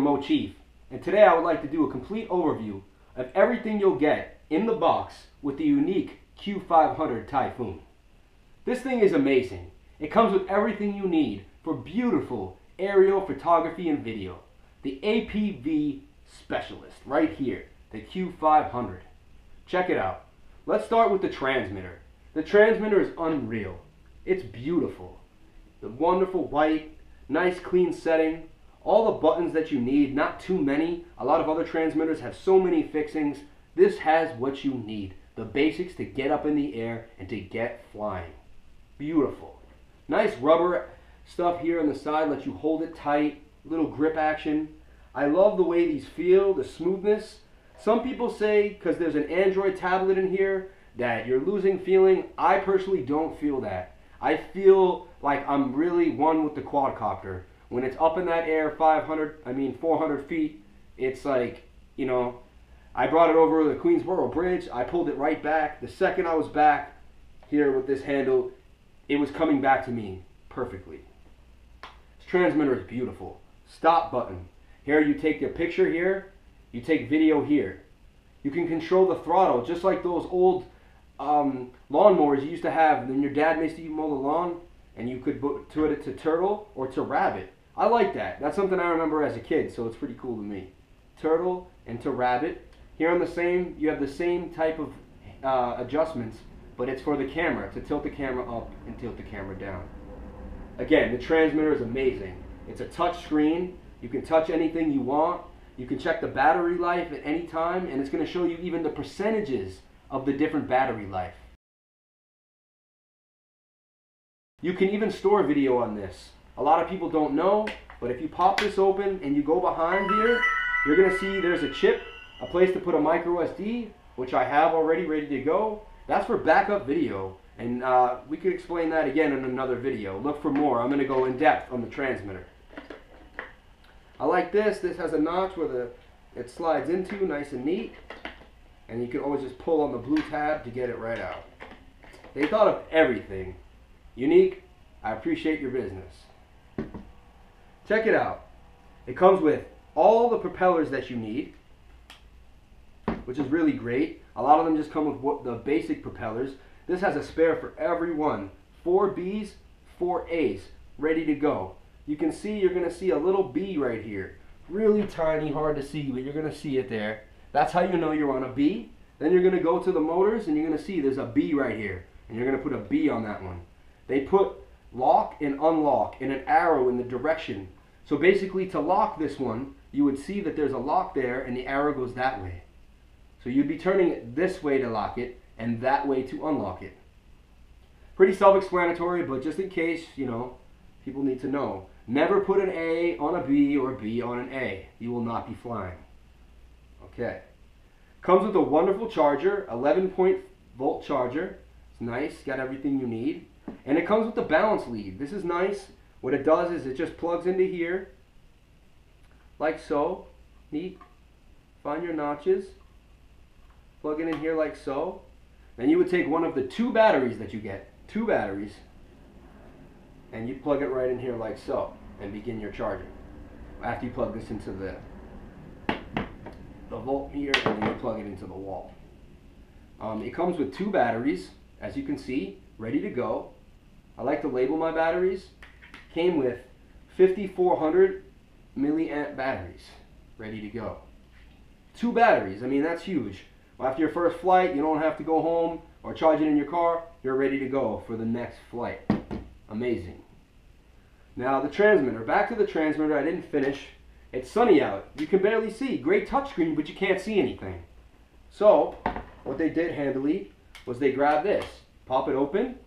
Mo Chief, and today I would like to do a complete overview of everything you'll get in the box with the unique Q500 Typhoon. This thing is amazing. It comes with everything you need for beautiful aerial photography and video. The APV specialist right here, the Q500. Check it out. Let's start with the transmitter. The transmitter is unreal. It's beautiful. The wonderful white, nice clean setting. All the buttons that you need, not too many. A lot of other transmitters have so many fixings. This has what you need. The basics to get up in the air and to get flying. Beautiful. Nice rubber stuff here on the side lets you hold it tight. Little grip action. I love the way these feel, the smoothness. Some people say, because there's an Android tablet in here, that you're losing feeling. I personally don't feel that. I feel like I'm really one with the quadcopter. When it's up in that air 400 feet, it's like, you know, I brought it over the Queensboro Bridge. I pulled it right back. The second I was back here with this handle, it was coming back to me perfectly. This transmitter is beautiful. Stop button. Here you take your picture here. You take video here. You can control the throttle just like those old lawnmowers you used to have when your dad used to mow the lawn, and you could put it to turtle or to rabbit. I like that. That's something I remember as a kid, so it's pretty cool to me. Turtle and to rabbit. Here on the same, you have the same type of adjustments, but it's for the camera, to tilt the camera up and tilt the camera down. Again, the transmitter is amazing. It's a touch screen. You can touch anything you want. You can check the battery life at any time, and it's going to show you even the percentages of the different battery life. You can even store video on this. A lot of people don't know, but if you pop this open and you go behind here, you're going to see there's a chip, a place to put a micro SD, which I have already ready to go. That's for backup video, and we could explain that again in another video. Look for more. I'm going to go in depth on the transmitter. I like this. This has a notch where it slides into, nice and neat. And you can always just pull on the blue tab to get it right out. They thought of everything. Unique. I appreciate your business. Check it out. It comes with all the propellers that you need, which is really great. A lot of them just come with the basic propellers. This has a spare for every one. 4 Bs, 4 As, ready to go. You can see, you're going to see a little B right here. Really tiny, hard to see, but you're going to see it there. That's how you know you're on a B. Then you're going to go to the motors and you're going to see there's a B right here. And you're going to put a B on that one. They put lock and unlock and an arrow in the direction. So basically to lock this one, you would see that there's a lock there and the arrow goes that way. So you'd be turning it this way to lock it and that way to unlock it. Pretty self-explanatory, but just in case, you know, people need to know. Never put an A on a B or a B on an A. You will not be flying. Okay. Comes with a wonderful charger, 11-volt charger. It's nice, got everything you need. And it comes with the balance lead. This is nice. What it does is it just plugs into here, like so. Neat. Find your notches. Plug it in here like so. Then you would take one of the 2 batteries that you get, 2 batteries, and you plug it right in here like so, and begin your charging. After you plug this into the voltmeter, and then you plug it into the wall. It comes with 2 batteries, as you can see, ready to go. I like to label my batteries. Came with 5,400 milliamp batteries, ready to go. 2 batteries, I mean that's huge. After your first flight, you don't have to go home or charge it in your car. You're ready to go for the next flight. Amazing. Now the transmitter, back to the transmitter. I didn't finish. It's sunny out. You can barely see. Great touchscreen, but you can't see anything. So what they did handily was they grabbed this, pop it open,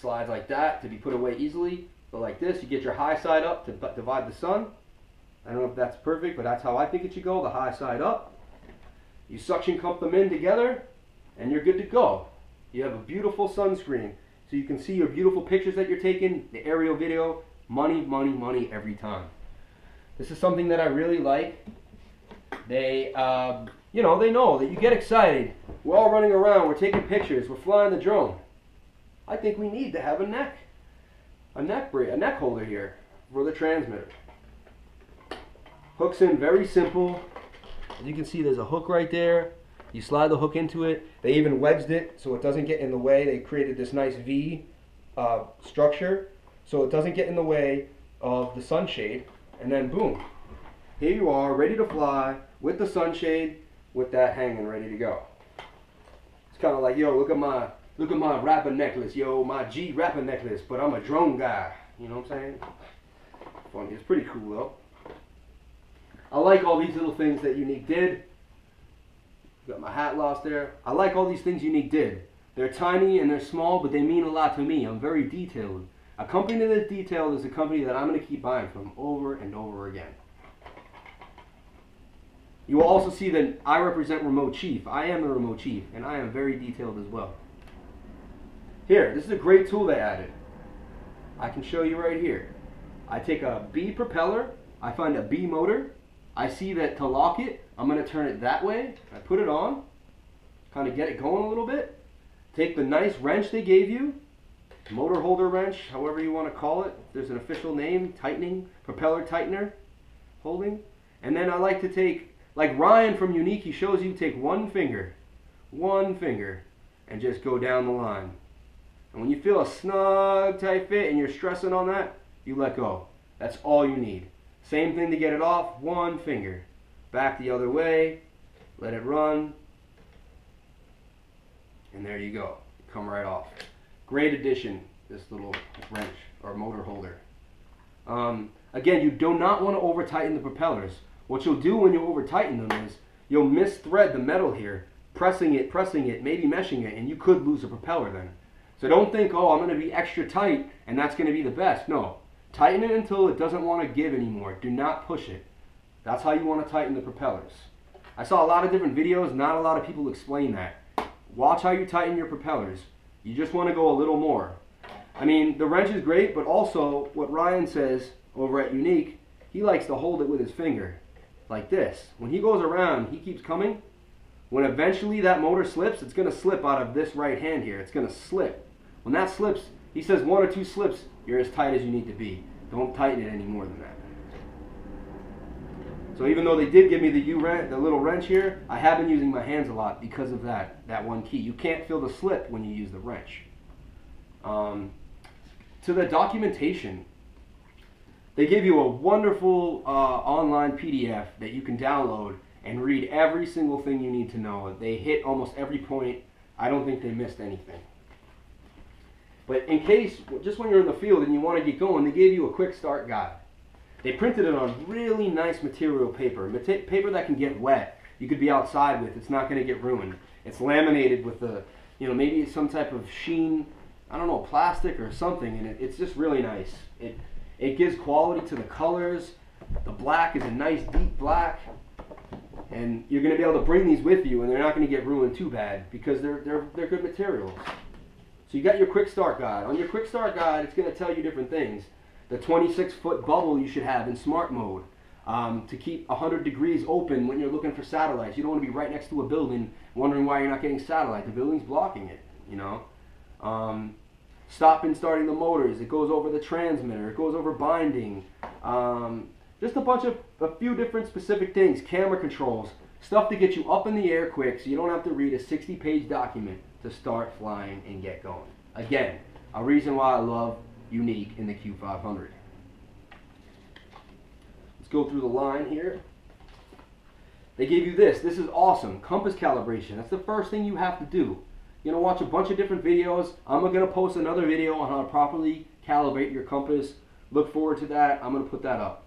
slides like that to be put away easily. But like this, you get your high side up to divide the sun. I don't know if that's perfect, but that's how I think it should go, the high side up. You suction cup them in together, and you're good to go. You have a beautiful sunscreen. So you can see your beautiful pictures that you're taking, the aerial video. Money, money, money every time. This is something that I really like. They, you know, they know that you get excited. We're all running around, we're taking pictures, we're flying the drone. I think we need to have a neck holder here for the transmitter. Hooks in very simple. As you can see, there's a hook right there. You slide the hook into it. They even wedged it so it doesn't get in the way. They created this nice V structure so it doesn't get in the way of the sunshade. And then boom, here you are, ready to fly with the sunshade, with that hanging ready to go. It's kind of like, yo, look at my rapper necklace, yo, my G rapper necklace, but I'm a drone guy. You know what I'm saying? Funny. It's pretty cool though. I like all these little things that Unique did. Got my hat lost there. I like all these things Unique did. They're tiny and they're small, but they mean a lot to me. I'm very detailed. A company that is detailed is a company that I'm going to keep buying from over and over again. You will also see that I represent Remote Chief. I am the Remote Chief, and I am very detailed as well. Here, this is a great tool they added. I can show you right here. I take a B propeller, I find a B motor, I see that to lock it, I'm going to turn it that way, I put it on, kind of get it going a little bit, take the nice wrench they gave you, motor holder wrench, however you want to call it, there's an official name, tightening, propeller tightener, holding, and then I like to take, like Ryan from Unique, he shows you take one finger, and just go down the line. And when you feel a snug, tight fit and you're stressing on that, you let go. That's all you need. Same thing to get it off, one finger. Back the other way, let it run, and there you go. Come right off. Great addition, this little wrench or motor holder. Again, you do not want to over tighten the propellers. What you'll do when you over tighten them is you'll misthread the metal here, pressing it, maybe meshing it, and you could lose a propeller then. So don't think, oh, I'm going to be extra tight and that's going to be the best. No. Tighten it until it doesn't want to give anymore. Do not push it. That's how you want to tighten the propellers. I saw a lot of different videos. Not a lot of people explain that. Watch how you tighten your propellers. You just want to go a little more. I mean, the wrench is great, but also what Ryan says over at Unique, he likes to hold it with his finger like this. When he goes around, he keeps coming. When eventually that motor slips, it's going to slip out of this right hand here. It's going to slip. When that slips, he says 1 or 2 slips, you're as tight as you need to be. Don't tighten it any more than that. So even though they did give me the little wrench here, I have been using my hands a lot because of that one key. You can't feel the slip when you use the wrench. To the documentation, they give you a wonderful online PDF that you can download and read every single thing you need to know. They hit almost every point. I don't think they missed anything. But in case, just when you're in the field and you want to get going, they gave you a quick start guide. They printed it on really nice material paper, paper that can get wet. You could be outside with, it's not going to get ruined. It's laminated with the, maybe it's some type of sheen, I don't know, plastic or something, and it's just really nice. It gives quality to the colors. The black is a nice deep black, and you're going to be able to bring these with you, and they're not going to get ruined too bad because they're good materials. So you got your quick start guide. On your quick start guide, it's going to tell you different things. The 26-foot bubble you should have in smart mode to keep 100 degrees open when you're looking for satellites. You don't want to be right next to a building wondering why you're not getting satellite. The building's blocking it, Stop and starting the motors. It goes over the transmitter. It goes over binding. Just a few different specific things. Camera controls. Stuff to get you up in the air quick so you don't have to read a 60-page document to start flying and get going. Again, a reason why I love Unique in the Q500. Let's go through the line here. They gave you this. This is awesome. Compass calibration. That's the first thing you have to do. You're going to watch a bunch of different videos. I'm going to post another video on how to properly calibrate your compass. Look forward to that. I'm going to put that up.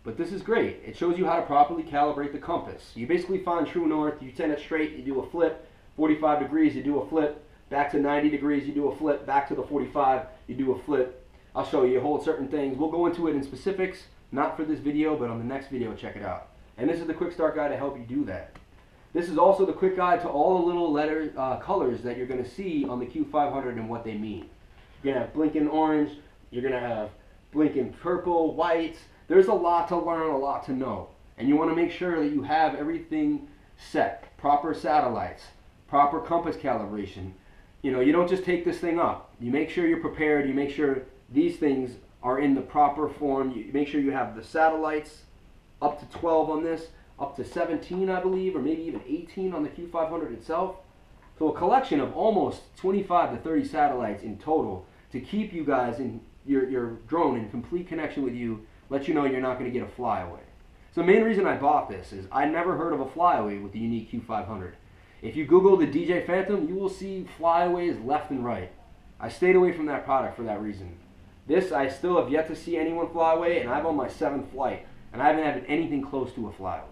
But this is great. It shows you how to properly calibrate the compass. You basically find true north. You send it straight. You do a flip. 45 degrees, you do a flip. Back to 90 degrees, you do a flip. Back to the 45, you do a flip. I'll show you. You hold certain things. We'll go into it in specifics. Not for this video, but on the next video, check it out. And this is the quick start guide to help you do that. This is also the quick guide to all the little colors that you're going to see on the Q500 and what they mean. You're going to have blinking orange. You're going to have blinking purple, whites. There's a lot to learn, a lot to know. And you want to make sure that you have everything set. Proper satellites, proper compass calibration. You don't just take this thing up. You make sure you're prepared. You make sure these things are in the proper form. You make sure you have the satellites up to 12 on this, up to 17 I believe, or maybe even 18 on the Q500 itself. So a collection of almost 25 to 30 satellites in total to keep you guys in your drone in complete connection with you, let you know you're not going to get a flyaway. So the main reason I bought this is I never heard of a flyaway with the Yuneec Q500. If you Google the DJ Phantom, you will see flyaways left and right. I stayed away from that product for that reason. This, I still have yet to see anyone fly away, and I'm on my 7th flight, and I haven't had anything close to a flyaway.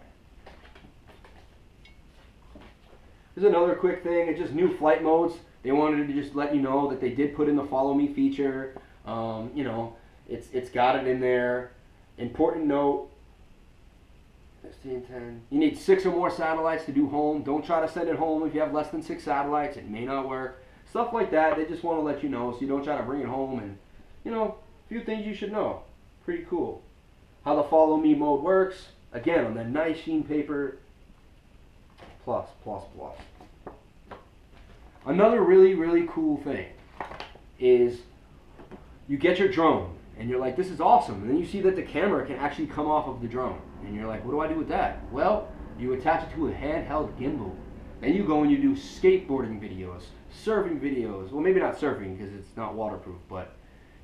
Here's another quick thing. It's just new flight modes. They wanted to just let you know that they did put in the Follow Me feature. You know, it's got it in there. Important note, 1610. You need 6 or more satellites to do home. Don't try to send it home if you have less than 6 satellites. It may not work. Stuff like that. They just want to let you know so you don't try to bring it home. And, you know, a few things you should know. Pretty cool. How the Follow Me mode works. Again, on that nice sheen paper. Plus. Another really, really cool thing is you get your drone and you're like, this is awesome. And then you see that the camera can actually come off of the drone. And you're like, what do I do with that? Well, you attach it to a handheld gimbal. Then you go and you do skateboarding videos, surfing videos. Well, maybe not surfing because it's not waterproof, but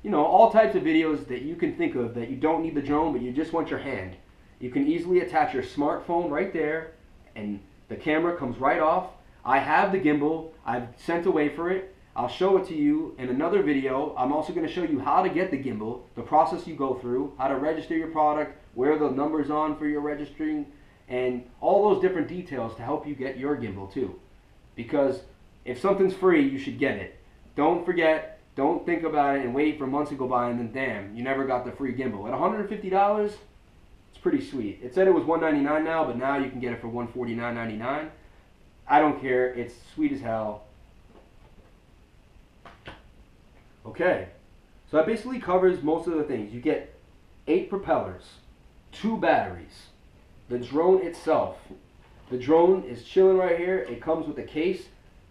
you know, all types of videos that you can think of that you don't need the drone, but you just want your hand. You can easily attach your smartphone right there and the camera comes right off. I have the gimbal. I've sent away for it. I'll show it to you in another video. I'm also going to show you how to get the gimbal, the process you go through, how to register your product, where the number's on for your registering, and all those different details to help you get your gimbal too. Because if something's free, you should get it. Don't forget, don't think about it and wait for months to go by and then damn, you never got the free gimbal. At $150, it's pretty sweet. It said it was $199 now, but now you can get it for $149.99. I don't care. It's sweet as hell. Okay, so that basically covers most of the things. You get 8 propellers, 2 batteries, the drone itself. The drone is chilling right here. It comes with a case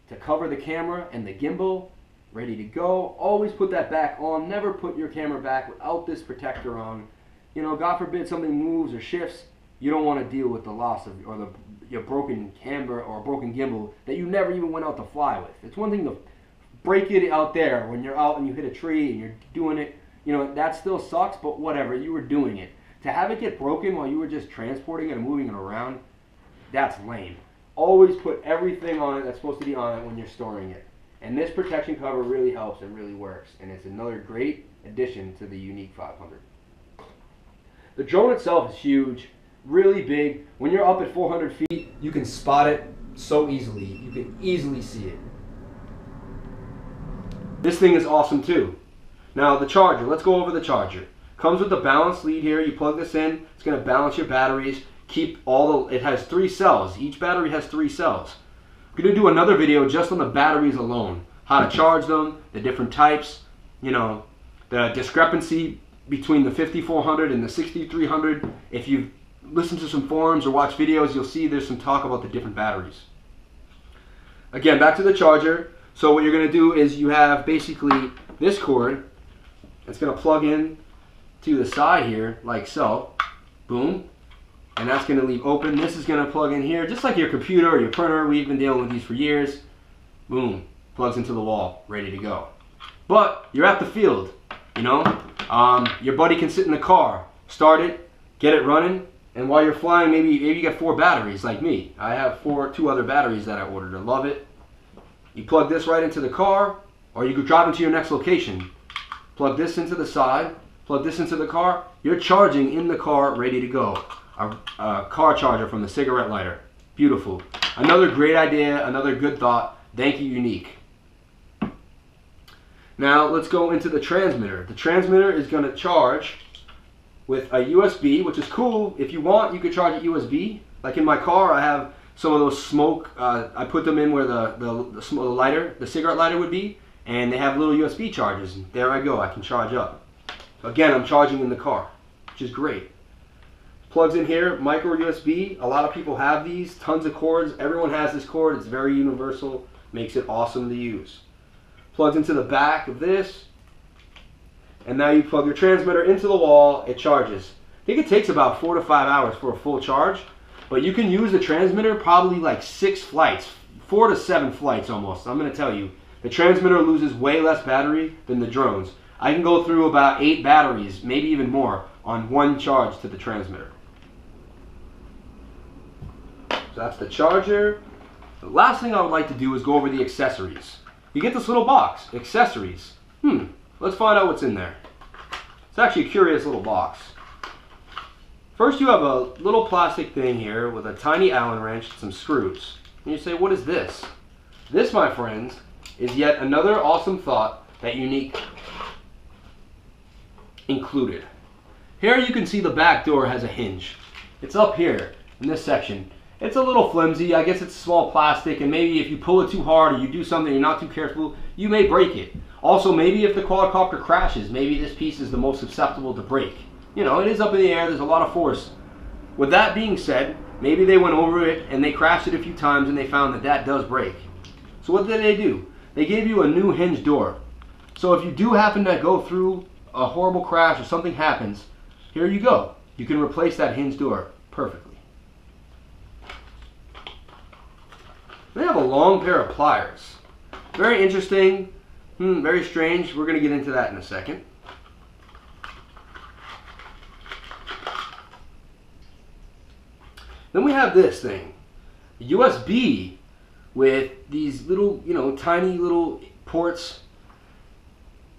to cover the camera and the gimbal, ready to go. Always put that back on. Never put your camera back without this protector on. You know, God forbid something moves or shifts. You don't want to deal with the loss of or your broken camera or broken gimbal that you never even went out to fly with. It's one thing to break it out there when you're out and you hit a tree and you're doing it. You know, that still sucks, but whatever. You were doing it. To have it get broken while you were just transporting it and moving it around, that's lame. Always put everything on it that's supposed to be on it when you're storing it. And this protection cover really helps and really works. And it's another great addition to the Yuneec 500. The drone itself is huge. Really big. When you're up at 400 feet, you can spot it so easily. You can easily see it. This thing is awesome too. Now the charger, let's go over the charger. Comes with the balance lead here. You plug this in. It's going to balance your batteries. Keep all the, it has 3 cells. Each battery has 3 cells. I'm going to do another video just on the batteries alone. How to charge them, the different types, you know, the discrepancy between the 5400 and the 6300. If you've listened to some forums or watch videos, you'll see there's some talk about the different batteries. Again, back to the charger. So what you're going to do is you have basically this cord. It's going to plug in to the side here like so. Boom. And that's going to leave open. This is going to plug in here just like your computer or your printer. We've been dealing with these for years. Boom. Plugs into the wall. Ready to go. But you're at the field. You know, your buddy can sit in the car, start it, get it running, and while you're flying, maybe you get 4 batteries like me. I have 2 other batteries that I ordered. I love it. You plug this right into the car, or you could drive into your next location. Plug this into the side, plug this into the car. You're charging in the car, ready to go. A car charger from the cigarette lighter. Beautiful. Another great idea, another good thought. Thank you, Yuneec. Now let's go into the transmitter. The transmitter is going to charge with a USB, which is cool. If you want, you could charge it USB. Like in my car, I have some of those smoke. I put them in where the lighter, the cigarette lighter would be, and they have little USB chargers. And there I go. I can charge up. So again, I'm charging in the car, which is great. Plugs in here, micro USB. A lot of people have these. Tons of cords. Everyone has this cord. It's very universal. Makes it awesome to use. Plugs into the back of this, and now you plug your transmitter into the wall. It charges. I think it takes about 4 to 5 hours for a full charge, but you can use the transmitter probably like 6 flights, 4 to 7 flights almost. I'm going to tell you, the transmitter loses way less battery than the drones. I can go through about 8 batteries, maybe even more, on one charge to the transmitter. So that's the charger. The last thing I would like to do is go over the accessories. You get this little box, accessories. Let's find out what's in there. It's actually a curious little box. First you have a little plastic thing here with a tiny Allen wrench and some screws. And you say, what is this? This, my friends, is yet another awesome thought that Yuneec included. Here you can see the back door has a hinge. It's up here in this section. It's a little flimsy. I guess it's small plastic, and maybe if you pull it too hard or you do something you're not too careful, you may break it. Also, maybe if the quadcopter crashes, maybe this piece is the most susceptible to break. You know, it is up in the air, there's a lot of force. With that being said, maybe they went over it and they crashed it a few times and they found that that does break. So what did they do? They gave you a new hinge door. So if you do happen to go through a horrible crash or something happens, here you go. You can replace that hinge door perfectly. They have a long pair of pliers. Very interesting, very strange. We're going to get into that in a second. Then we have this thing, USB with these little, tiny little ports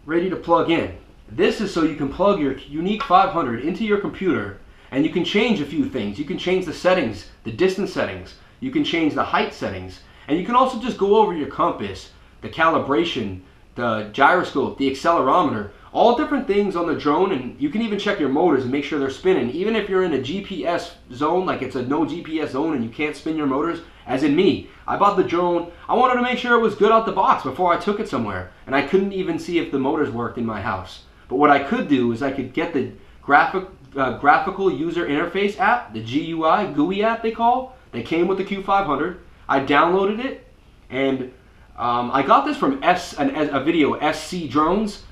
ready to plug in. This is so you can plug your Yuneec 500 into your computer and you can change a few things. You can change the settings, the distance settings, you can change the height settings, and you can also just go over your compass, the calibration, the gyroscope, the accelerometer, all different things on the drone, and you can even check your motors and make sure they're spinning. Even if you're in a GPS zone, like it's a no GPS zone and you can't spin your motors, as in me. I bought the drone, I wanted to make sure it was good out the box before I took it somewhere, and I couldn't even see if the motors worked in my house. But what I could do is I could get the graphical user interface app, the GUI app they came with the Q500. I downloaded it, and I got this from a video, SC Drones.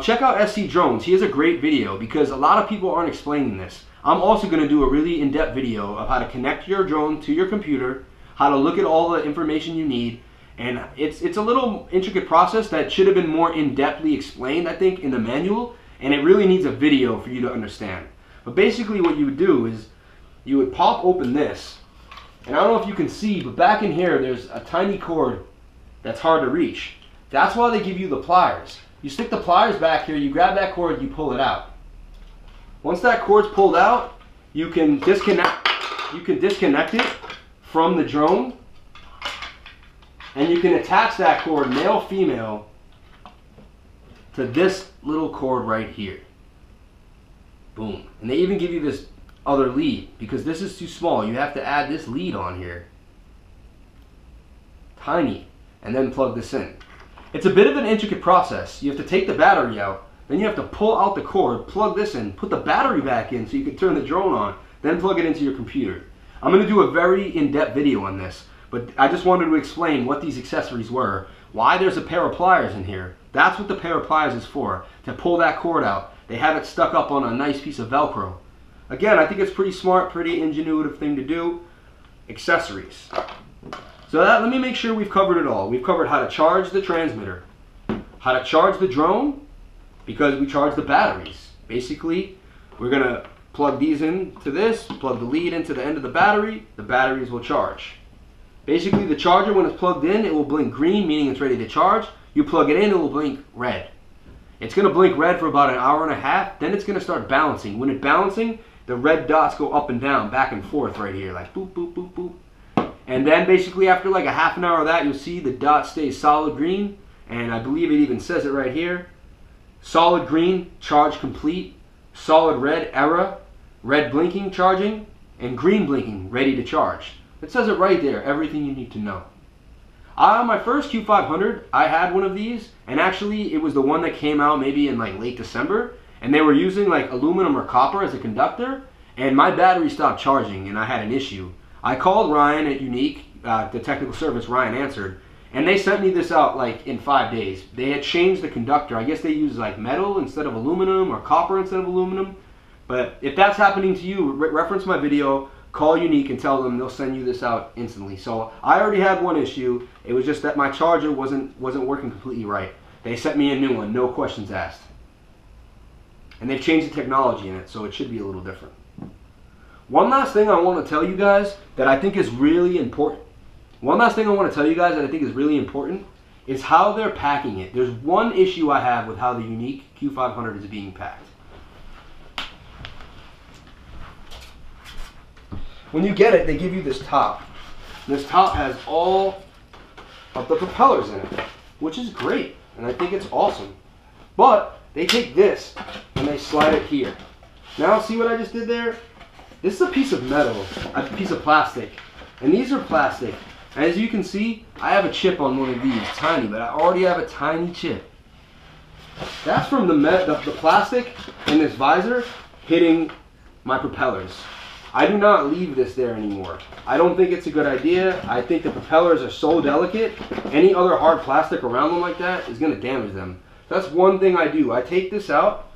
Check out SC Drones. He has a great video because a lot of people aren't explaining this. I'm also going to do a really in-depth video of how to connect your drone to your computer, how to look at all the information you need, and it's a little intricate process that should have been more in-depthly explained, I think, in the manual, and it really needs a video for you to understand. But basically what you would do is you would pop open this, and I don't know if you can see, but back in here there's a tiny cord that's hard to reach. That's why they give you the pliers. You stick the pliers back here, you grab that cord, you pull it out. Once that cord's pulled out, you can disconnect it from the drone, and you can attach that cord, male, female, to this little cord right here. Boom. And they even give you this other lead, because this is too small. You have to add this lead on here. Tiny. And then plug this in. It's a bit of an intricate process. You have to take the battery out, then you have to pull out the cord, plug this in, put the battery back in so you can turn the drone on, then plug it into your computer. I'm going to do a very in-depth video on this, but I just wanted to explain what these accessories were, why there's a pair of pliers in here. That's what the pair of pliers is for, to pull that cord out. They have it stuck up on a nice piece of Velcro. Again, I think it's pretty smart, pretty ingenuitive thing to do. Accessories. So let me make sure we've covered it all. We've covered how to charge the transmitter, how to charge the drone, because we charge the batteries. Basically, we're going to plug these into this, plug the lead into the end of the batteries will charge. Basically, the charger, when it's plugged in, it will blink green, meaning it's ready to charge. You plug it in, it will blink red. It's going to blink red for about an hour and a half, then it's going to start balancing. When it's balancing, the red dots go up and down, back and forth right here, like boop, boop, boop, boop. And then basically after like a half an hour of that, you'll see the dot stays solid green, and I believe it even says it right here. Solid green, charge complete. Solid red, error. Red blinking, charging. And green blinking, ready to charge. It says it right there, everything you need to know. On my first Q500, I had one of these, and actually it was the one that came out maybe in like late December, and they were using like aluminum or copper as a conductor, and my battery stopped charging and I had an issue. I called Ryan at Yuneec, the technical service. Ryan answered, and they sent me this out like in 5 days. They had changed the conductor. I guess they used like metal instead of aluminum or copper instead of aluminum. But if that's happening to you, reference my video, call Unique and tell them they'll send you this out instantly. So I already had one issue. It was just that my charger wasn't working completely right. They sent me a new one, no questions asked. And they've changed the technology in it, so it should be a little different. One last thing I want to tell you guys that I think is really important. Is how they're packing it. There's one issue I have with how the Unique Q500 is being packed. When you get it, they give you this top. And this top has all of the propellers in it, which is great, and I think it's awesome. But they take this and they slide it here. Now, see what I just did there? This is a piece of metal, a piece of plastic, and these are plastic. As you can see, I have a chip on one of these, tiny, but I already have a tiny chip. That's from the plastic in this visor hitting my propellers. I do not leave this there anymore. I don't think it's a good idea. I think the propellers are so delicate, any other hard plastic around them like that is going to damage them. That's one thing I do. I take this out,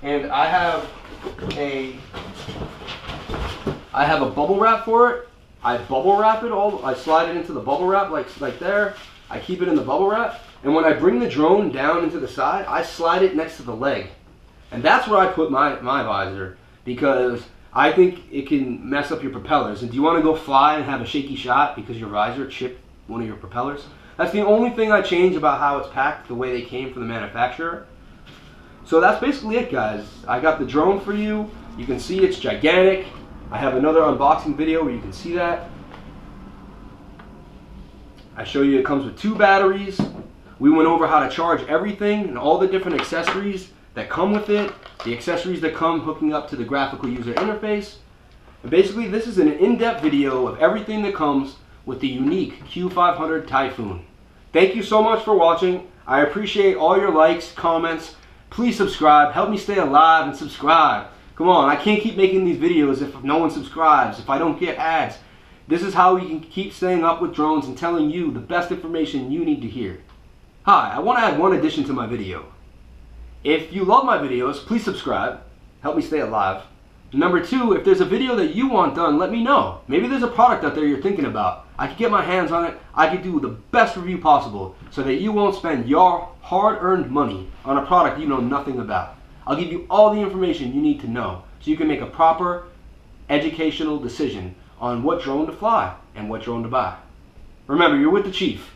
and I have a bubble wrap for it. I bubble wrap it all. I slide it into the bubble wrap like there. I keep it in the bubble wrap, and when I bring the drone down into the side, I slide it next to the leg, and that's where I put my visor, because I think it can mess up your propellers. And do you want to go fly and have a shaky shot because your visor chipped one of your propellers? That's the only thing I change about how it's packed, the way they came from the manufacturer. So that's basically it, guys. I got the drone for you. You can see it's gigantic. I have another unboxing video where you can see that. I show you it comes with 2 batteries. We went over how to charge everything and all the different accessories that come with it, the accessories that come hooking up to the graphical user interface. And basically, this is an in-depth video of everything that comes with the Unique Q500 Typhoon. Thank you so much for watching. I appreciate all your likes, comments. Please subscribe. Help me stay alive and subscribe. Come on, I can't keep making these videos if no one subscribes, if I don't get ads. This is how we can keep staying up with drones and telling you the best information you need to hear. Hi, I want to add one addition to my video. If you love my videos, please subscribe. Help me stay alive. Number 2, if there's a video that you want done, let me know. Maybe there's a product out there you're thinking about. I could get my hands on it. I could do the best review possible so that you won't spend your hard-earned money on a product you know nothing about. I'll give you all the information you need to know so you can make a proper educational decision on what drone to fly and what drone to buy. Remember, you're with the Chief.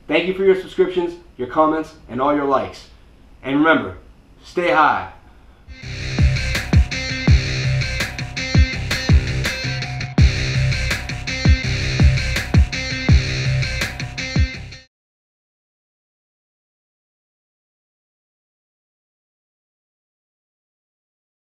Thank you for your subscriptions, your comments, and all your likes. And remember, stay high.